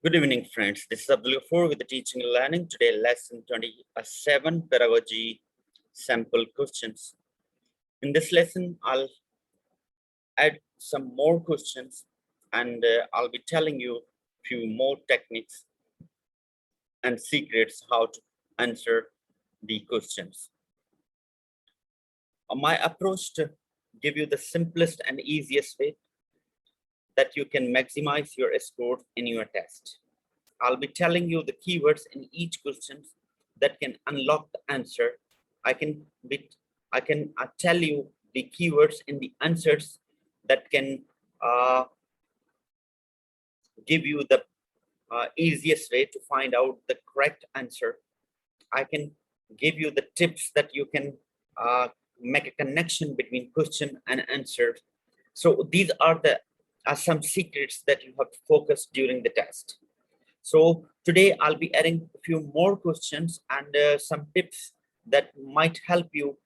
Good evening, friends. This is Abdul Ghafoor with the Teaching and Learning. Today, lesson 27, Pedagogy Sample Questions. In this lesson, I'll add some more questions and I'll be telling you a few more techniques and secrets how to answer the questions. My approach to give you the simplest and easiest way that you can maximize your score in your test. I'll be telling you the keywords in each question that can unlock the answer. I can tell you the keywords in the answers that can give you the easiest way to find out the correct answer. I can give you the tips that you can make a connection between question and answer. So these are the some secrets that you have to focus during the test. So today I'll be adding a few more questions and some tips that might help you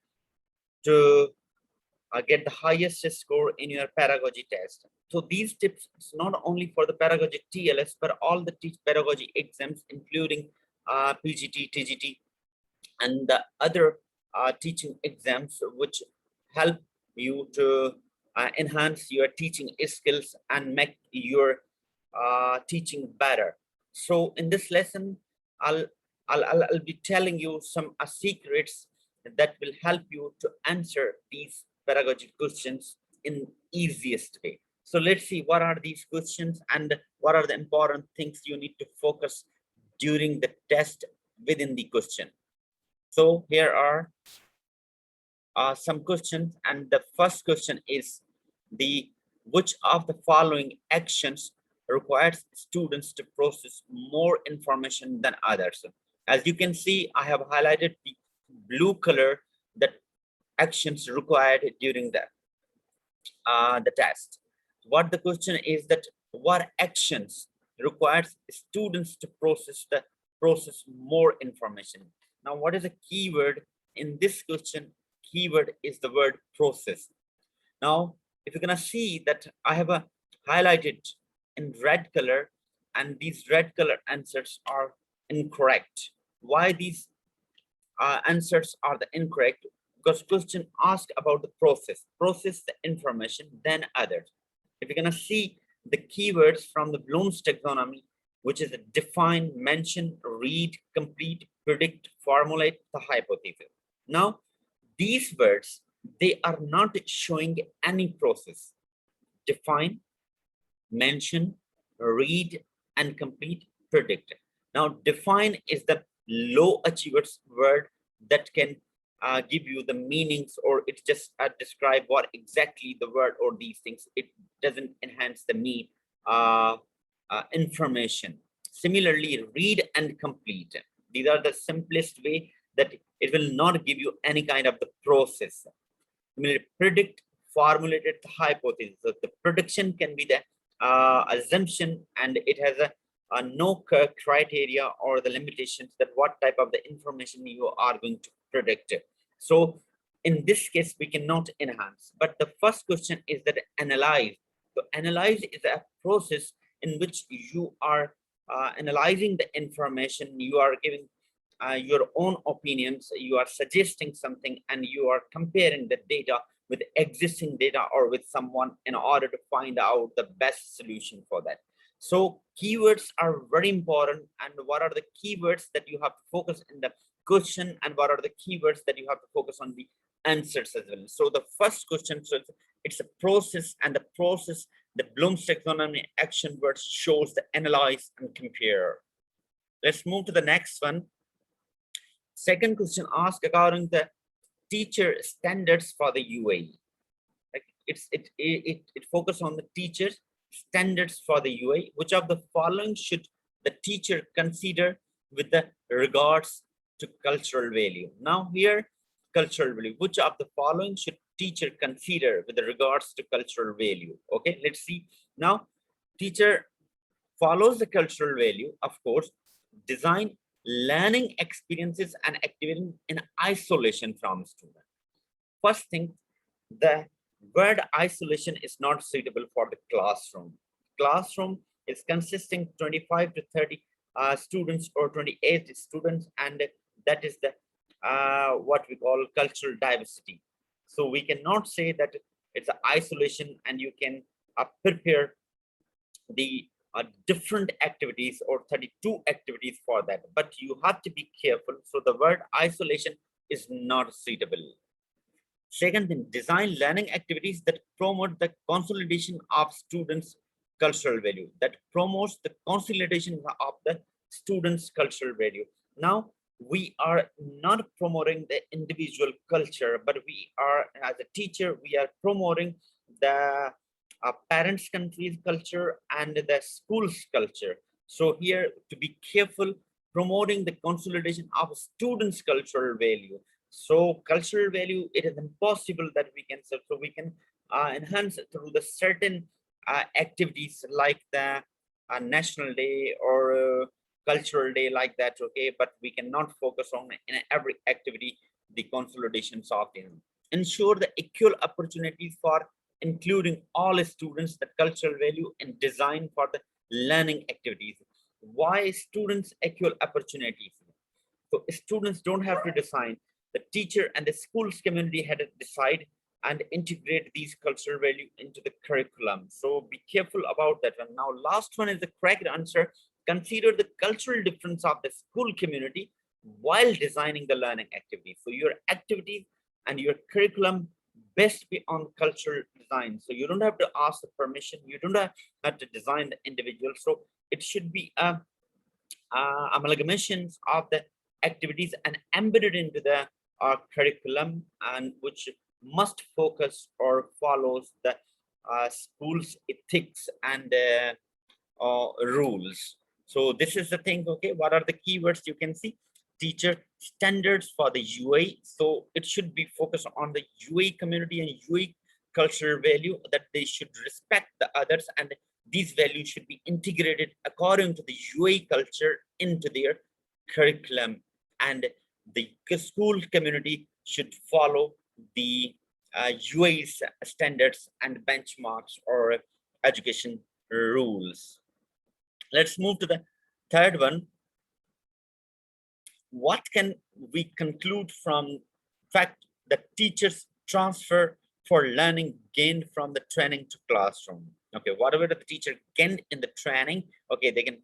to get the highest score in your pedagogy test. So these tips is not only for the pedagogy TLS, but all the pedagogy exams, including PGT, TGT, and the other teaching exams, which help you to enhance your teaching skills and make your teaching better. So in this lesson, I'll be telling you some secrets that will help you to answer these pedagogy questions in easiest way. So let's see what are these questions and what are the important things you need to focus during the test within the question. So here are some questions, and the first question is which of the following actions requires students to process more information than others. As you can see, I have highlighted the blue color that actions required during the test. What the question is that what actions requires students to process more information. Now, what is a keyword in this question? Keyword is the word process. Now, if you're gonna see that I have highlighted in red color, and these red color answers are incorrect. Why these answers are the incorrect? Because question asked about the process the information, then others. If you're gonna see the keywords from the Bloom's taxonomy, which is a define, mention, read, complete, predict, formulate, the hypothesis. Now, these words, they are not showing any process. Define, mention, read, and complete, predict. Now, define is the low achievers word that can give you the meanings, or it just describe what exactly the word or these things. It doesn't enhance the need information. Similarly, read and complete. These are the simplest way that it will not give you any kind of the process. Similarly, predict, formulated, the hypothesis. So the prediction can be the assumption, and it has a no criteria or the limitations that what type of the information you are going to predict. So in this case, we cannot enhance. But the first question is that analyze. So analyze is a process in which you are analyzing the information, you are giving your own opinions, you are suggesting something, and you are comparing the data with existing data or with someone in order to find out the best solution for that. So keywords are very important, and what are the keywords that you have to focus in the question, and what are the keywords that you have to focus on the answers as well. So the first question, so it's a process, and the process, the Bloom's taxonomy action word shows the analyze and compare. Let's move to the next one. Second question asked according to the teacher standards for the UAE. Like it focus on the teacher standards for the UAE. Which of the following should the teacher consider with the regards to cultural value? Now here, cultural value. Which of the following should teacher consider with regards to cultural value? Okay, let's see. Now, teacher follows the cultural value, of course, design learning experiences and activities in isolation from student. First thing, the word isolation is not suitable for the classroom. Classroom, is consisting 25 to 30 students or 28 students, and that is the what we call cultural diversity. So we cannot say that it's an isolation and you can prepare the different activities or 32 activities for that, but you have to be careful. So the word isolation is not suitable. Second thing, design learning activities that promote the consolidation of students' cultural value, that promotes the consolidation of the students' cultural value. Now, we are not promoting the individual culture, but we are, as a teacher, we are promoting the parents' country's culture and the school's culture. So here, to be careful, promoting the consolidation of students' cultural value. So cultural value, it is impossible that we can, so we can enhance it through the certain activities like the national day or cultural day like that, okay, but we cannot focus on in every activity the consolidations of them. Ensure the equal opportunities for including all students, the cultural value and design for the learning activities. Why students equal opportunities? So students don't have to design. The teacher and the school's community had to decide and integrate these cultural value into the curriculum. So be careful about that one. Now, last one is the correct answer. Consider the cultural difference of the school community while designing the learning activities. So your activities and your curriculum best be on cultural design. So you don't have to ask the permission. You don't have to design the individual. So it should be amalgamations of the activities and embedded into the curriculum, and which must focus or follows the school's ethics and rules. So this is the thing, okay, what are the keywords you can see? Teacher standards for the UA. So it should be focused on the UA community and UA cultural value, that they should respect the others, and these values should be integrated according to the UA culture into their curriculum, and the school community should follow the UA standards and benchmarks or education rules. Let's move to the third one. What can we conclude from fact that teachers transfer for learning gained from the training to classroom? Okay, whatever the teacher gained in the training, okay, they can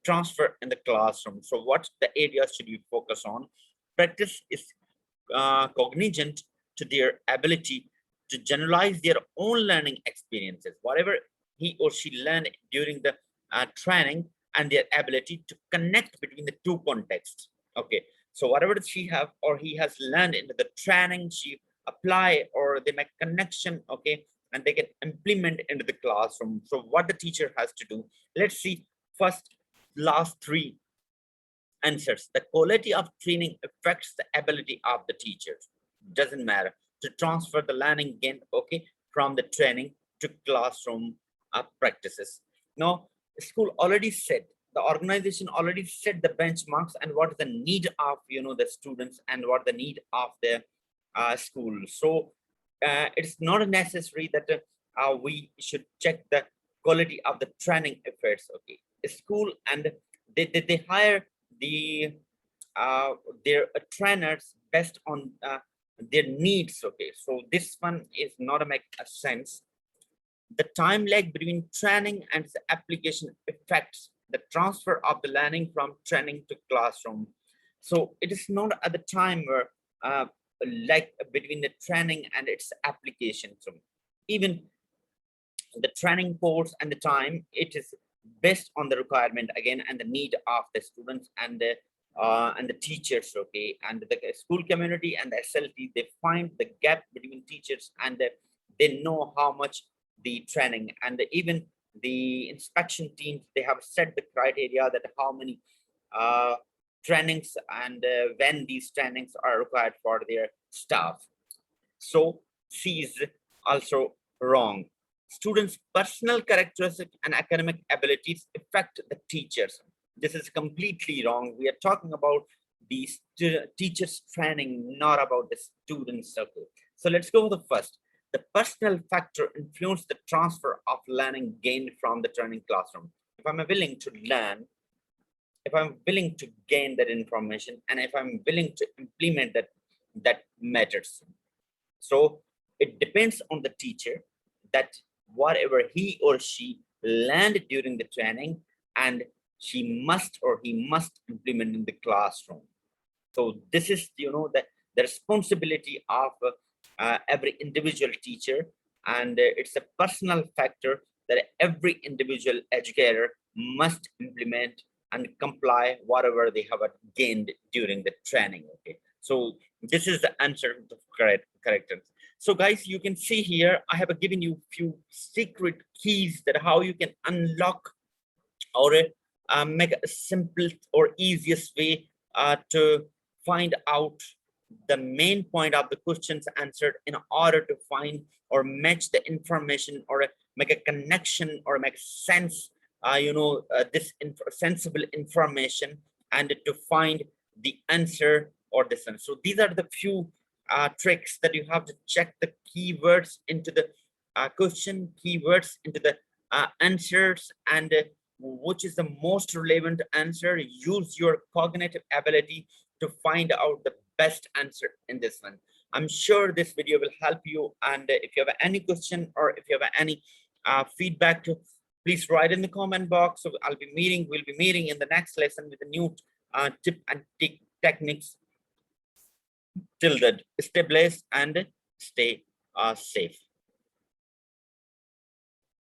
transfer in the classroom. So what the areas should you focus on? Practice is cognizant to their ability to generalize their own learning experiences, whatever he or she learned during the training, and their ability to connect between the two contexts. Okay, so whatever she have or he has learned in the training, she apply or they make connection, okay, and they can implement into the classroom. So what the teacher has to do, let's see first last three answers. The quality of training affects the ability of the teachers. Doesn't matter to transfer the learning gained, okay, from the training to classroom practices. Now, school already said, the organization already set the benchmarks and what is the need of the students and what the need of the school. So it's not necessary that we should check the quality of the training efforts. Okay, school and they hire the their trainers based on their needs. Okay, so this one is not a make a sense. The time lag between training and the application affects the transfer of the learning from training to classroom. So it is not at the time where like between the training and its application. So even the training course and the time, it is based on the requirement again and the need of the students and the teachers. Okay, and the school community and the SLT, they find the gap between teachers and they know how much the training, and even the inspection teams, they have set the criteria that how many trainings and when these trainings are required for their staff. So C is also wrong. Students' personal characteristics and academic abilities affect the teachers. This is completely wrong. We are talking about the teachers' training, not about the students' circle. So let's go with the first. The personal factor influenced the transfer of learning gained from the training classroom. if I'm willing to learn, if I'm willing to gain that information, and if I'm willing to implement that matters. So it depends on the teacher that whatever he or she learned during the training, and she must or he must implement in the classroom. So this is, the responsibility of every individual teacher, and it's a personal factor that every individual educator must implement and comply whatever they have gained during the training. Okay, so this is the answer to correct answer. So guys, you can see here I have given you few secret keys that how you can unlock or make a simple or easiest way to find out the main point of the questions answered in order to find or match the information or make a connection or make sense, this sensible information, and to find the answer or this one. So these are the few tricks that you have to check the keywords into the question, keywords into the answers, and which is the most relevant answer. Use your cognitive ability to find out the best answer in this one. I'm sure this video will help you, and if you have any question or if you have any feedback, please write in the comment box. So we'll be meeting in the next lesson with a new tip and techniques. Till then, stay blessed and stay safe.